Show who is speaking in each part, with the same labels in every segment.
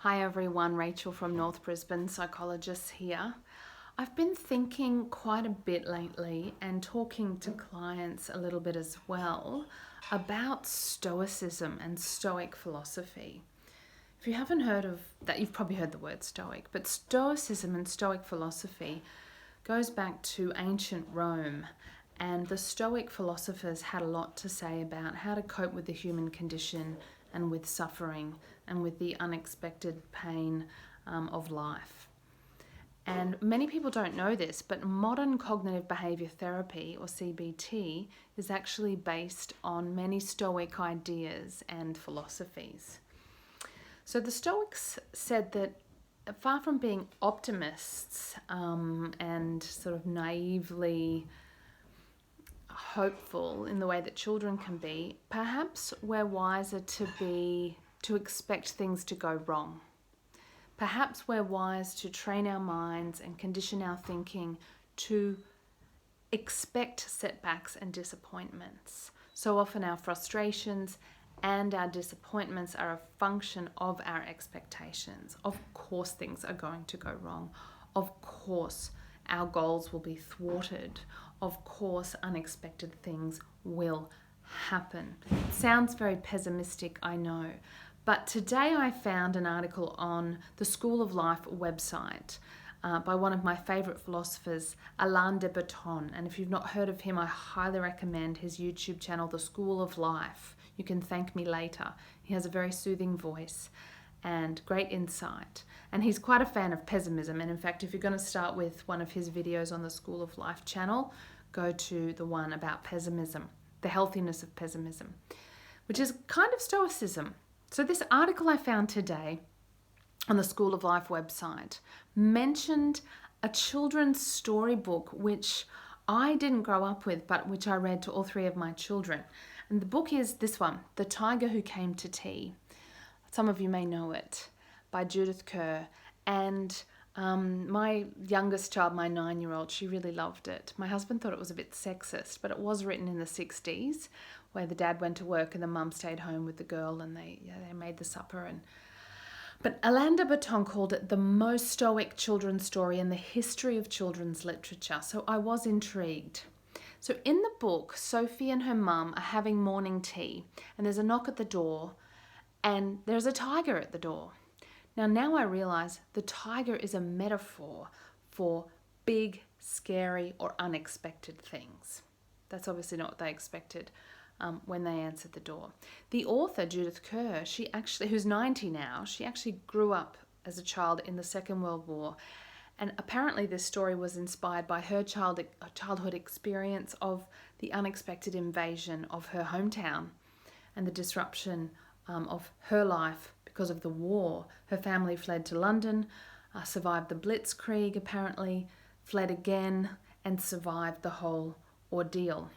Speaker 1: Hi everyone, Rachel from North Brisbane Psychologists here. I've been thinking quite a bit lately and talking to clients a little bit as well about Stoicism and Stoic philosophy. If you haven't heard of that, you've probably heard the word Stoic, but Stoicism and Stoic philosophy goes back to ancient Rome, and the Stoic philosophers had a lot to say about how to cope with the human condition and with suffering and with the unexpected pain of life. And many people don't know this, but modern cognitive behavior therapy, or CBT, is actually based on many Stoic ideas and philosophies. So the Stoics said that far from being optimists and sort of naively hopeful in the way that children can be, perhaps we're wiser to expect things to go wrong. Perhaps we're wise to train our minds and condition our thinking to expect setbacks and disappointments. So often our frustrations and our disappointments are a function of our expectations. Of course things are going to go wrong. Of course our goals will be thwarted. Of course unexpected things will happen. It sounds very pessimistic, I know. But today I found an article on the School of Life website by one of my favourite philosophers, Alain De Botton. And if you've not heard of him, I highly recommend his YouTube channel, The School of Life. You can thank me later. He has a very soothing voice and great insight. And he's quite a fan of pessimism. And in fact, if you're going to start with one of his videos on the School of Life channel, go to the one about pessimism, the healthiness of pessimism, which is kind of Stoicism. So this article I found today on the School of Life website mentioned a children's storybook which I didn't grow up with, but which I read to all three of my children. And the book is this one, The Tiger Who Came to Tea. Some of you may know it, by Judith Kerr. And my youngest child, my 9-year-old, she really loved it. My husband thought it was a bit sexist, but it was written in the 60s, where the dad went to work and the mum stayed home with the girl, and they made the supper. But Alain De Botton called it the most Stoic children's story in the history of children's literature. So I was intrigued. So in the book, Sophie and her mum are having morning tea, and there's a knock at the door, and there's a tiger at the door. Now I realise the tiger is a metaphor for big, scary, or unexpected things. That's obviously not what they expected when they answered the door. The author, Judith Kerr, who's 90 now, she actually grew up as a child in the Second World War. And apparently this story was inspired by her childhood experience of the unexpected invasion of her hometown and the disruption of her life because of the war. Her family fled to London, survived the Blitzkrieg apparently, fled again, and survived the whole ordeal.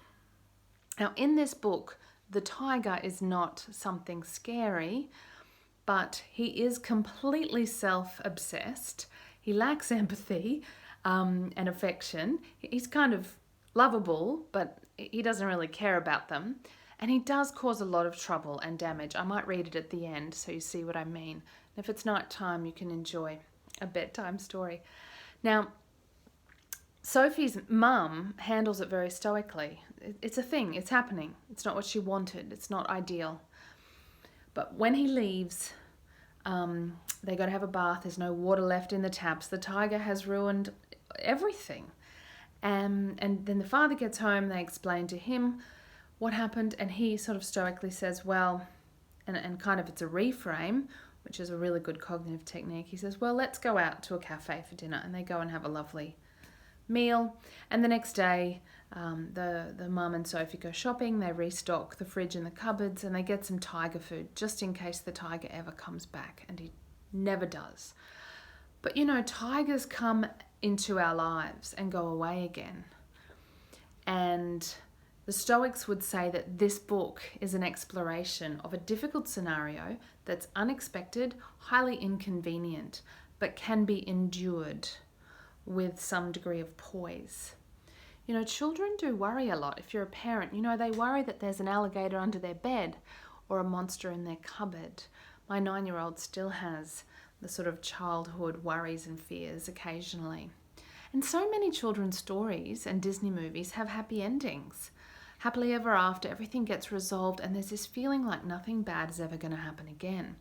Speaker 1: Now in this book, the tiger is not something scary, but he is completely self-obsessed. He lacks empathy and affection. He's kind of lovable, but he doesn't really care about them. And he does cause a lot of trouble and damage. I might read it at the end so you see what I mean. And if it's night time, you can enjoy a bedtime story. Now, Sophie's mum handles it very stoically. It's a thing, it's happening. It's not what she wanted, it's not ideal. But when he leaves, they got to have a bath, there's no water left in the taps. The tiger has ruined everything. And then the father gets home, they explain to him what happened, and he sort of stoically says, well, and kind of it's a reframe, which is a really good cognitive technique. He says, well, let's go out to a cafe for dinner. And they go and have a lovely meal. And the next day, the mum and Sophie go shopping. They restock the fridge and the cupboards, and they get some tiger food just in case the tiger ever comes back. And he never does. But you know, tigers come into our lives and go away again. And the Stoics would say that this book is an exploration of a difficult scenario that's unexpected, highly inconvenient, but can be endured with some degree of poise. You know, children do worry a lot. If you're a parent, you know, they worry that there's an alligator under their bed or a monster in their cupboard. My 9-year-old still has the sort of childhood worries and fears occasionally. And so many children's stories and Disney movies have happy endings. Happily ever after, everything gets resolved and there's this feeling like nothing bad is ever going to happen again.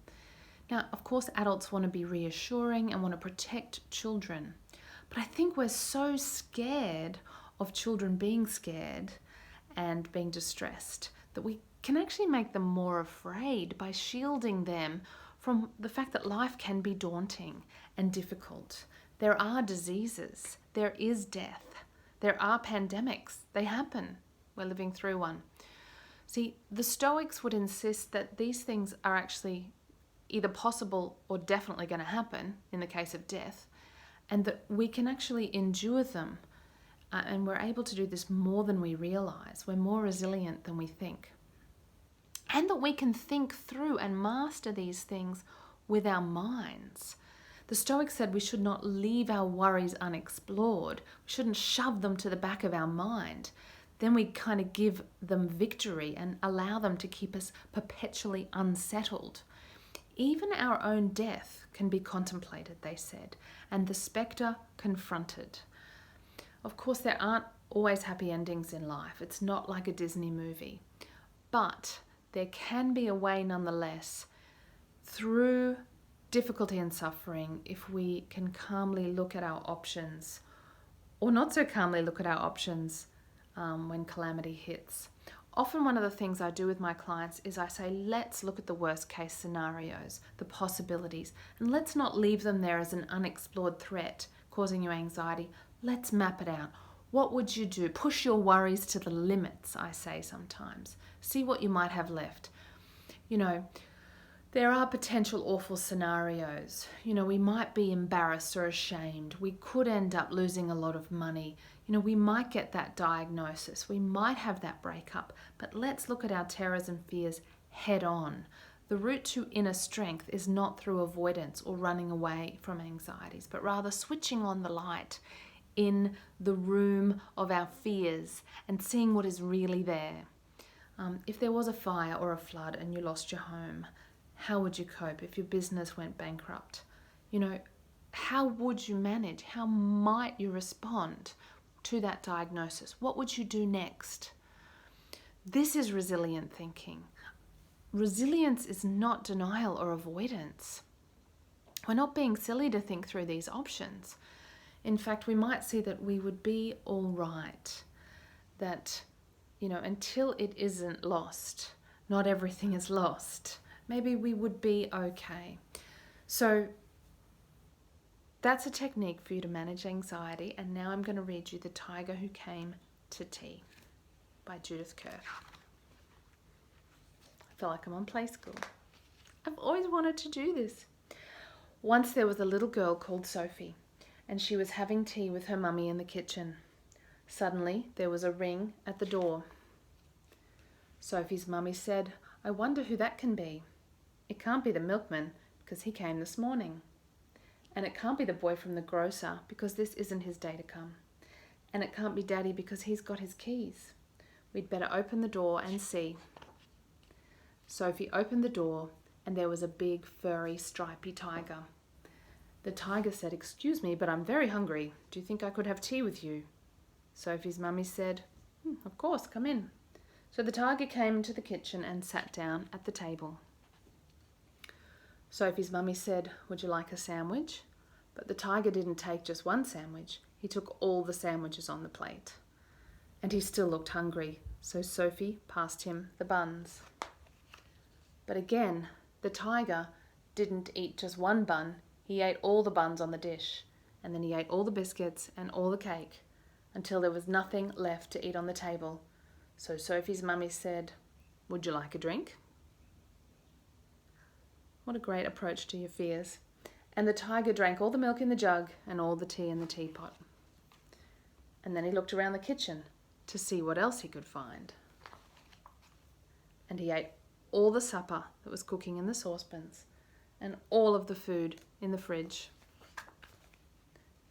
Speaker 1: Now, of course, adults want to be reassuring and want to protect children. But I think we're so scared of children being scared and being distressed that we can actually make them more afraid by shielding them from the fact that life can be daunting and difficult. There are diseases, there is death, there are pandemics, they happen. We're living through one. See, the Stoics would insist that these things are actually either possible or definitely going to happen in the case of death, and that we can actually endure them, and we're able to do this more than we realize. We're more resilient than we think. And that we can think through and master these things with our minds. The Stoics said we should not leave our worries unexplored. We shouldn't shove them to the back of our mind. Then we kind of give them victory and allow them to keep us perpetually unsettled. Even our own death can be contemplated, they said, and the spectre confronted. Of course, there aren't always happy endings in life. It's not like a Disney movie. But there can be a way nonetheless through difficulty and suffering if we can calmly look at our options, or not so calmly look at our options when calamity hits. Often one of the things I do with my clients is I say, let's look at the worst case scenarios, the possibilities, and let's not leave them there as an unexplored threat causing you anxiety. Let's map it out. What would you do? Push your worries to the limits, I say sometimes. See what you might have left. There are potential awful scenarios. We might be embarrassed or ashamed. We could end up losing a lot of money. We might get that diagnosis. We might have that breakup. But let's look at our terrors and fears head on. The route to inner strength is not through avoidance or running away from anxieties, but rather switching on the light in the room of our fears and seeing what is really there. If there was a fire or a flood and you lost your home, how would you cope if your business went bankrupt? How would you manage? How might you respond to that diagnosis? What would you do next? This is resilient thinking. Resilience is not denial or avoidance. We're not being silly to think through these options. In fact, we might see that we would be all right. That, until it isn't lost, not everything is lost. Maybe we would be okay. So that's a technique for you to manage anxiety. And now I'm going to read you The Tiger Who Came to Tea by Judith Kerr. I feel like I'm on play school. I've always wanted to do this. Once there was a little girl called Sophie, and she was having tea with her mummy in the kitchen. Suddenly, there was a ring at the door. Sophie's mummy said, "I wonder who that can be. It can't be the milkman, because he came this morning. And it can't be the boy from the grocer, because this isn't his day to come. And it can't be Daddy, because he's got his keys. We'd better open the door and see." Sophie opened the door, and there was a big, furry, stripy tiger. The tiger said, "Excuse me, but I'm very hungry. Do you think I could have tea with you?" Sophie's mummy said, "Of course, come in." So the tiger came into the kitchen and sat down at the table. Sophie's mummy said, "Would you like a sandwich?" But the tiger didn't take just one sandwich. He took all the sandwiches on the plate. And he still looked hungry, so Sophie passed him the buns. But again, the tiger didn't eat just one bun. He ate all the buns on the dish, and then he ate all the biscuits and all the cake, until there was nothing left to eat on the table. So Sophie's mummy said, "Would you like a drink?" What a great approach to your fears. And the tiger drank all the milk in the jug and all the tea in the teapot. And then he looked around the kitchen to see what else he could find. And he ate all the supper that was cooking in the saucepans, and all of the food in the fridge,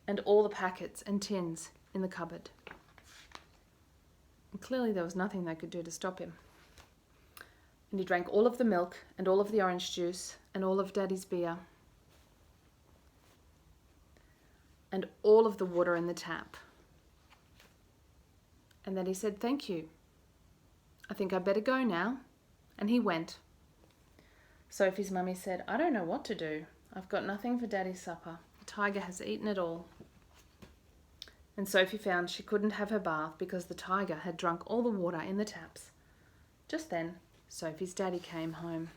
Speaker 1: and all the packets and tins in the cupboard. And clearly there was nothing they could do to stop him. And he drank all of the milk and all of the orange juice and all of Daddy's beer and all of the water in the tap. And then he said, "Thank you. I think I better go now." And he went. Sophie's mummy said, "I don't know what to do. I've got nothing for Daddy's supper. The tiger has eaten it all." And Sophie found she couldn't have her bath because the tiger had drunk all the water in the taps. Just then, Sophie's daddy came home.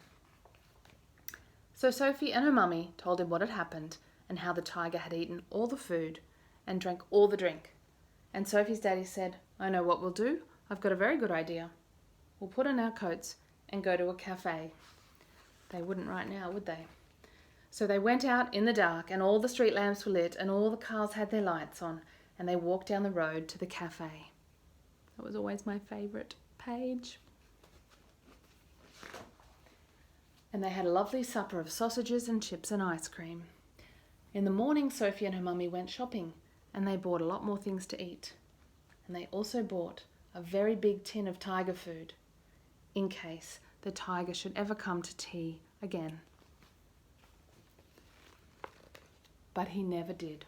Speaker 1: So Sophie and her mummy told him what had happened and how the tiger had eaten all the food and drank all the drink. And Sophie's daddy said, "I know what we'll do. I've got a very good idea. We'll put on our coats and go to a cafe." They wouldn't right now, would they? So they went out in the dark and all the street lamps were lit and all the cars had their lights on and they walked down the road to the cafe. That was always my favourite page. And they had a lovely supper of sausages and chips and ice cream. In the morning, Sophie and her mummy went shopping and they bought a lot more things to eat. And they also bought a very big tin of tiger food in case the tiger should ever come to tea again. But he never did.